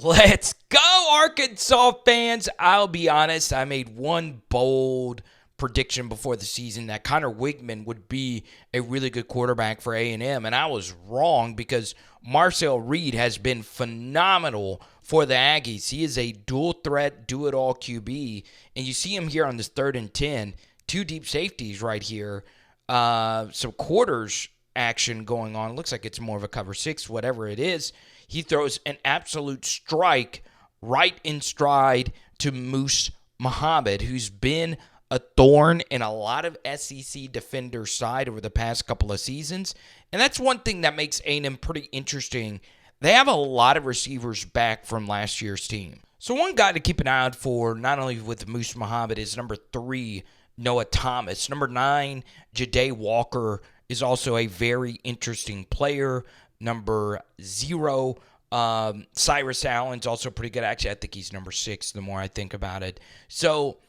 Let's go, Arkansas fans. I'll be honest, I made one bold prediction before the season that Connor Wigman would be a really good quarterback for A&M, and I was wrong because Marcel Reed has been phenomenal for the Aggies. He is a dual threat, do-it-all QB, and you see him here on this 3rd and 10, 2 deep safeties right here, some quarters action going on. Looks like it's more of a cover 6, whatever it is. He throws an absolute strike right in stride to Moose Muhammad, who's been a thorn in a lot of SEC defenders' side over the past couple of seasons. And that's one thing that makes A&M pretty interesting. They have a lot of receivers back from last year's team. So one guy to keep an eye out for, not only with Moose Muhammad, is number 3, Noah Thomas. Number 9, Ja'Day Walker is also a very interesting player. Number 0, Cyrus Allen's also pretty good. Actually, I think he's number 6 the more I think about it. So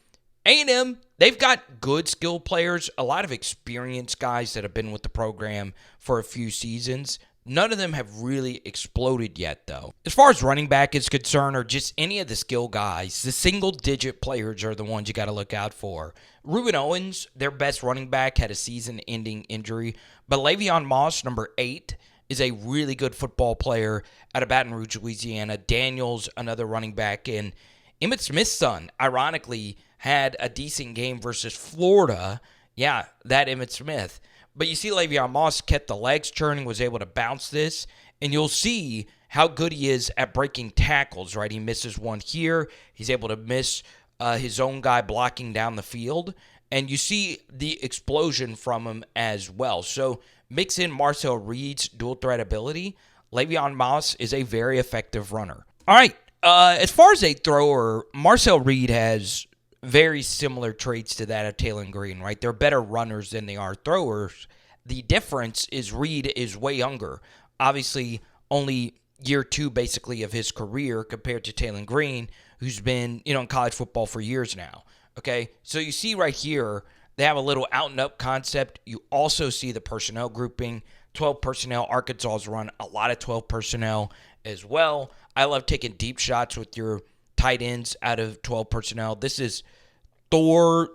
A&M, they've got good skill players, a lot of experienced guys that have been with the program for a few seasons. None of them have really exploded yet, though. As far as running back is concerned, or just any of the skill guys, the single-digit players are the ones you got to look out for. Reuben Owens, their best running back, had a season-ending injury. But Le'Veon Moss, number 8, is a really good football player out of Baton Rouge, Louisiana. Daniels, another running back. And Emmitt Smith's son, ironically, had a decent game versus Florida. Yeah, that Emmitt Smith. But you see Le'Veon Moss kept the legs churning, was able to bounce this. And you'll see how good he is at breaking tackles, right? He misses one here. He's able to miss his own guy blocking down the field. And you see the explosion from him as well. So mix in Marcel Reed's dual threat ability. Le'Veon Moss is a very effective runner. All right. As far as a thrower, Marcel Reed has very similar traits to that of Taylen Green, right? They're better runners than they are throwers. The difference is Reed is way younger. Obviously, only year 2 basically of his career compared to Taylen Green, who's been, in college football for years now. Okay, so you see right here, they have a little out and up concept. You also see the personnel grouping, 12 personnel. Arkansas's run a lot of 12 personnel as well. I love taking deep shots with your tight ends out of 12 personnel. This is Thor.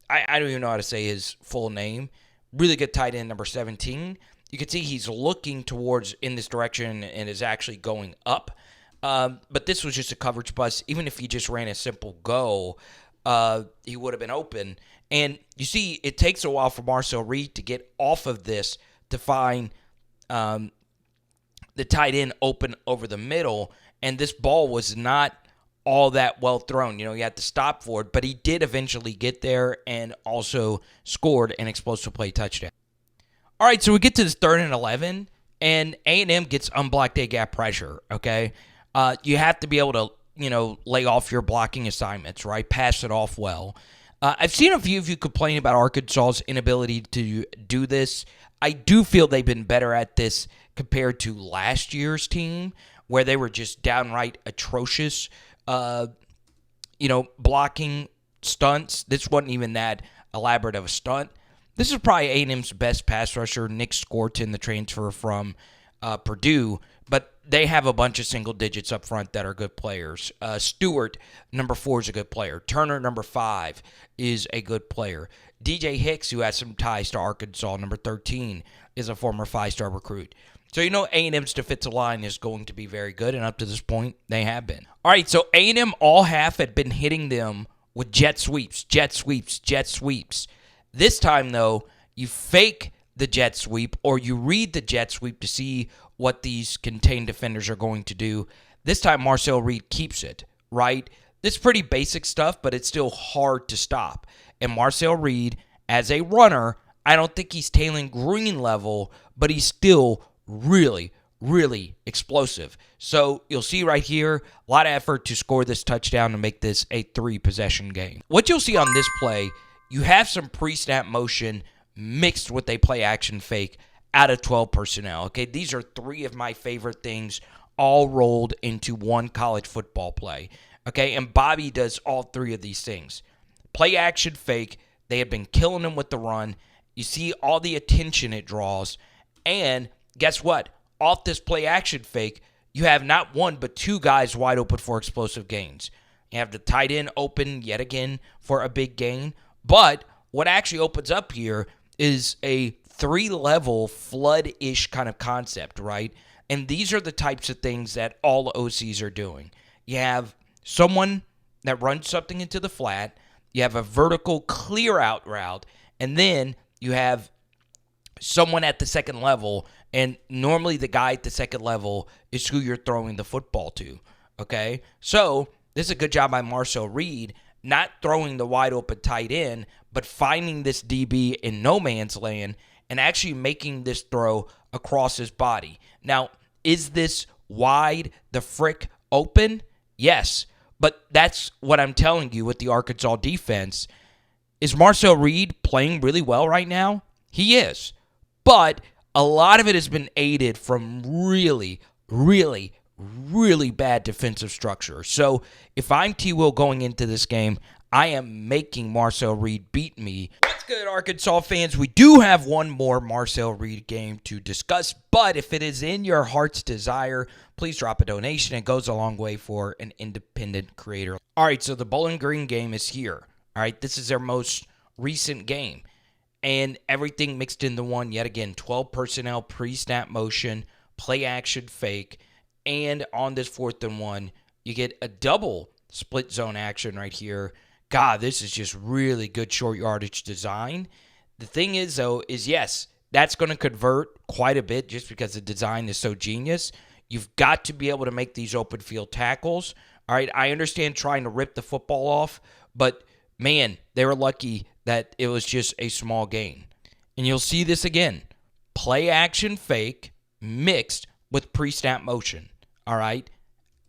I don't even know how to say his full name. Really good tight end, number 17. You can see he's looking towards in this direction and is actually going up. But this was just a coverage bust. Even if he just ran a simple go, he would have been open. And you see, it takes a while for Marcel Reed to get off of this to find the tight end open over the middle. And this ball was not all that well thrown. He had to stop for it, but he did eventually get there and also scored an explosive play touchdown. All right, so we get to this 3rd and 11, and A&M gets unblocked A-gap pressure, okay? You have to be able to, lay off your blocking assignments, right? Pass it off well. I've seen a few of you complain about Arkansas's inability to do this. I do feel they've been better at this compared to last year's team, where they were just downright atrocious, blocking stunts. This wasn't even that elaborate of a stunt. This is probably A&M's best pass rusher, Nick Scorton, the transfer from Purdue, but they have a bunch of single digits up front that are good players. Stewart, number 4, is a good player. Turner, number 5, is a good player. DJ Hicks, who has some ties to Arkansas, number 13, is a former 5-star recruit. So A&M's defensive line is going to be very good, and up to this point, they have been. All right, so A&M all half had been hitting them with jet sweeps. This time, though, you fake the jet sweep or you read the jet sweep to see what these contained defenders are going to do. This time, Marcel Reed keeps it, right? This is pretty basic stuff, but it's still hard to stop. And Marcel Reed, as a runner, I don't think he's Taylen Green level, but he's still really, really explosive. So you'll see right here, a lot of effort to score this touchdown to make this a 3-possession game. What you'll see on this play, you have some pre-snap motion mixed with a play-action fake out of 12 personnel. Okay, these are 3 of my favorite things all rolled into one college football play. Okay, and Bobby does all 3 of these things. Play-action fake, they have been killing him with the run. You see all the attention it draws. And guess what? Off this play-action fake, you have not one but two guys wide open for explosive gains. You have the tight end open yet again for a big gain. But what actually opens up here is a 3-level flood-ish kind of concept, right? And these are the types of things that all OCs are doing. You have someone that runs something into the flat. You have a vertical clear-out route. And then you have someone at the second level. And normally the guy at the second level is who you're throwing the football to, okay? So this is a good job by Marcel Reed, not throwing the wide-open tight end, but finding this DB in no man's land and actually making this throw across his body. Now, is this wide the frick open? Yes, but that's what I'm telling you with the Arkansas defense. Is Marcel Reed playing really well right now? He is, but a lot of it has been aided from really, really, really bad defensive structure. So if I'm T-Will going into this game, I am making Marcel Reed beat me. What's good, Arkansas fans? We do have one more Marcel Reed game to discuss, but if it is in your heart's desire, please drop a donation. It goes a long way for an independent creator. All right, so the Bowling Green game is here. All right, this is their most recent game. And everything mixed into one yet again. 12 personnel, pre-snap motion, play action fake. And on this 4th and 1, you get a double split zone action right here. God, this is just really good short yardage design. The thing is, though, is yes, that's going to convert quite a bit just because the design is so genius. You've got to be able to make these open field tackles. All right, I understand trying to rip the football off, but man, they were lucky that it was just a small gain. And you'll see this again. Play action fake mixed with pre-snap motion. All right,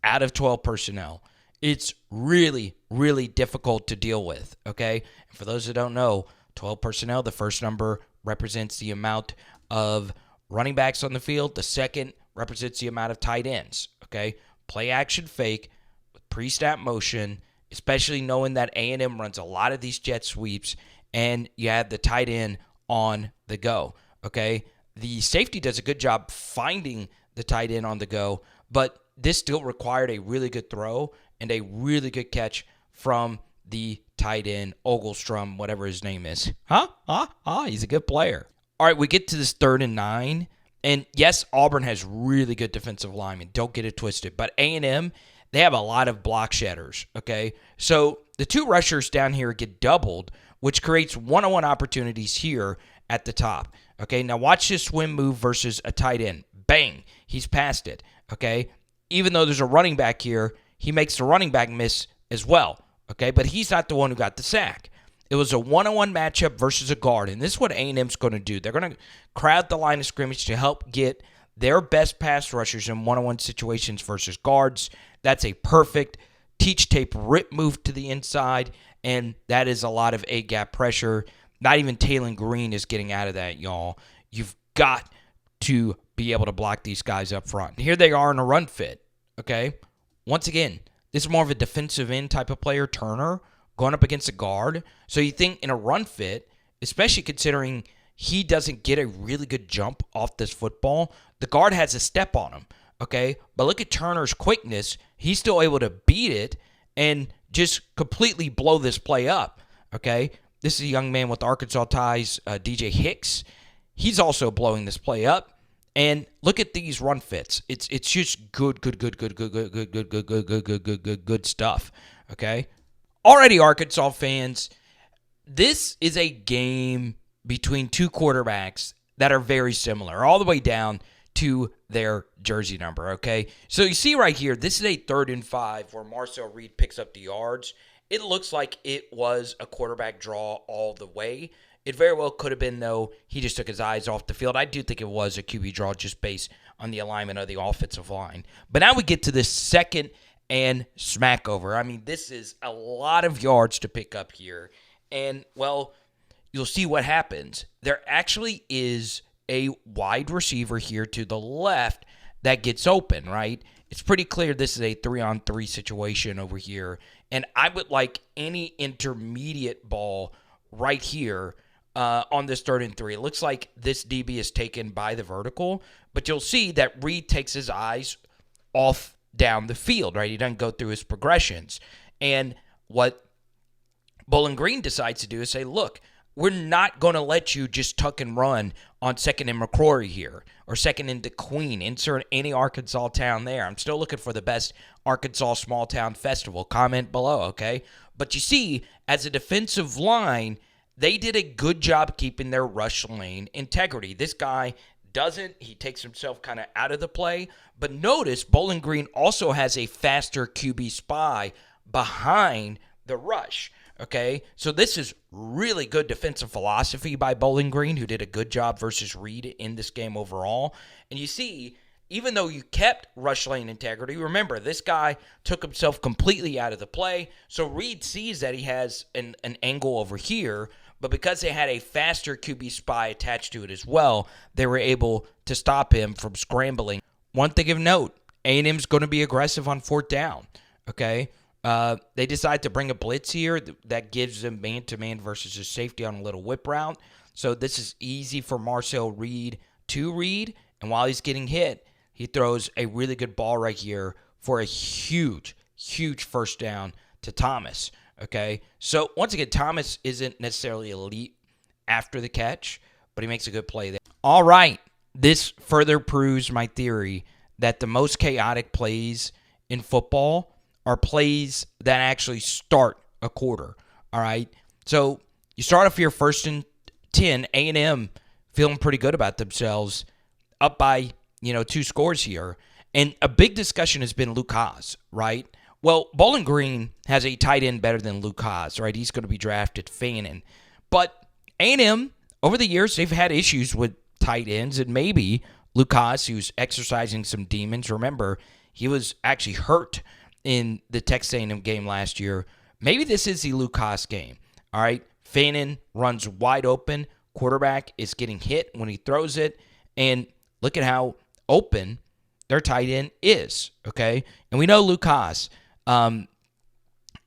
out of 12 personnel. It's really, really difficult to deal with, okay? And for those that don't know, 12 personnel, the first number represents the amount of running backs on the field. The second represents the amount of tight ends, okay? Play action fake with pre-snap motion, especially knowing that A&M runs a lot of these jet sweeps, and you have the tight end on the go, okay? The safety does a good job finding the tight end on the go, but this still required a really good throw and a really good catch from the tight end, Oglestrom, whatever his name is. He's a good player. All right, we get to this 3rd and 9. And yes, Auburn has really good defensive linemen. Don't get it twisted. But A&M, they have a lot of block shedders, okay? So the two rushers down here get doubled, which creates one-on-one opportunities here at the top. Okay, now watch this swim move versus a tight end. Bang, he's past it, okay? Even though there's a running back here, he makes the running back miss as well, okay? But he's not the one who got the sack. It was a one-on-one matchup versus a guard, and this is what A&M's going to do. They're going to crowd the line of scrimmage to help get their best pass rushers in one-on-one situations versus guards. That's a perfect teach tape rip move to the inside, and that is a lot of A-gap pressure. Not even Taylen Green is getting out of that, y'all. You've got to be able to block these guys up front. Here they are in a run fit, okay? Once again, this is more of a defensive end type of player, Turner, going up against a guard. So you think in a run fit, especially considering he doesn't get a really good jump off this football, the guard has a step on him, okay? But look at Turner's quickness. He's still able to beat it and just completely blow this play up, okay? This is a young man with Arkansas ties, DJ Hicks. He's also blowing this play up. And look at these run fits. It's just good stuff. Okay? Alrighty, Arkansas fans. This is a game between two quarterbacks that are very similar, all the way down to their jersey number. Okay? So you see right here, this is a 3rd and 5 where Marcel Reed picks up the yards. It looks like it was a quarterback draw all the way. It very well could have been, though, he just took his eyes off the field. I do think it was a QB draw just based on the alignment of the offensive line. But now we get to this 2nd and smack over. I mean, this is a lot of yards to pick up here. And, well, you'll see what happens. There actually is a wide receiver here to the left that gets open, right? It's pretty clear this is a 3-on-3 situation over here. And I would like any intermediate ball right here on this 3rd and 3. It looks like this DB is taken by the vertical, but you'll see that Reed takes his eyes off down the field, right? He doesn't go through his progressions. And what Bowling Green decides to do is say, look, we're not going to let you just tuck and run on second and McCrory here or second into Queen. Insert any Arkansas town there. I'm still looking for the best Arkansas small town festival. Comment below, okay? But you see, as a defensive line, they did a good job keeping their rush lane integrity. This guy doesn't. He takes himself kind of out of the play. But notice Bowling Green also has a faster QB spy behind the rush. Okay, so this is really good defensive philosophy by Bowling Green, who did a good job versus Reed in this game overall. And you see, even though you kept rush lane integrity, remember, this guy took himself completely out of the play. So Reed sees that he has an angle over here, but because they had a faster QB spy attached to it as well, they were able to stop him from scrambling. One thing of note, A&M's going to be aggressive on fourth down, okay? They decide to bring a blitz here that gives them man-to-man versus a safety on a little whip route. So this is easy for Marcel Reed to read. And while he's getting hit, he throws a really good ball right here for a huge, huge first down to Thomas. Okay, so once again, Thomas isn't necessarily elite after the catch, but he makes a good play there. All right, this further proves my theory that the most chaotic plays in football are plays that actually start a quarter, all right? So you start off your 1st and 10, A&M feeling pretty good about themselves, up by, 2 scores here. And a big discussion has been Luke Hasz, right? Well, Bowling Green has a tight end better than Luke Hasz, right? He's going to be drafted Fannin. But A&M, over the years, they've had issues with tight ends, and maybe Luke Hasz, who's exercising some demons, remember, he was actually hurt in the Texas A&M game last year. Maybe this is the Luke Hasz game. All right, Fannin runs wide open. Quarterback is getting hit when he throws it. And look at how open their tight end is, okay? And we know Luke Hasz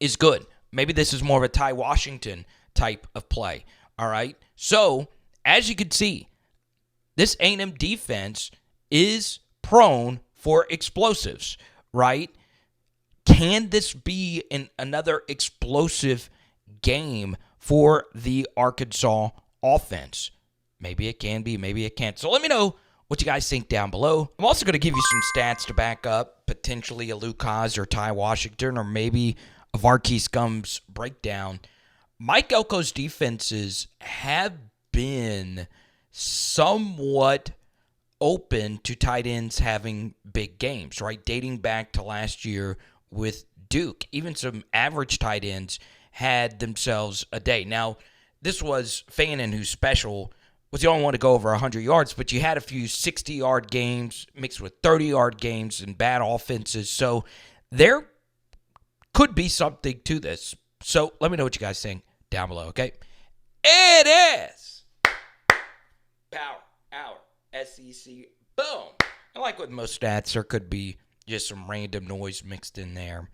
is good. Maybe this is more of a Ty Washington type of play, all right? So, as you can see, this A&M defense is prone for explosives, right? Can this be another explosive game for the Arkansas offense? Maybe it can be, maybe it can't. So let me know what you guys think down below. I'm also going to give you some stats to back up potentially a Luke Hasz or Ty Washington or maybe a Varkey Gum's breakdown. Mike Elko's defenses have been somewhat open to tight ends having big games, right? Dating back to last year with Duke. Even some average tight ends had themselves a day. Now, this was Fannin, who's special, was the only one to go over 100 yards, but you had a few 60-yard games mixed with 30-yard games and bad offenses. So there could be something to this. So let me know what you guys think down below, okay? It is Power Hour SEC. Boom. And like with most stats, there could be just some random noise mixed in there.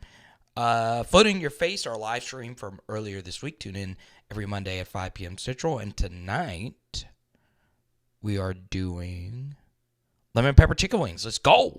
Foot in Your Face, our live stream from earlier this week. Tune in every Monday at 5 p.m. Central. And tonight, we are doing lemon pepper chicken wings. Let's go.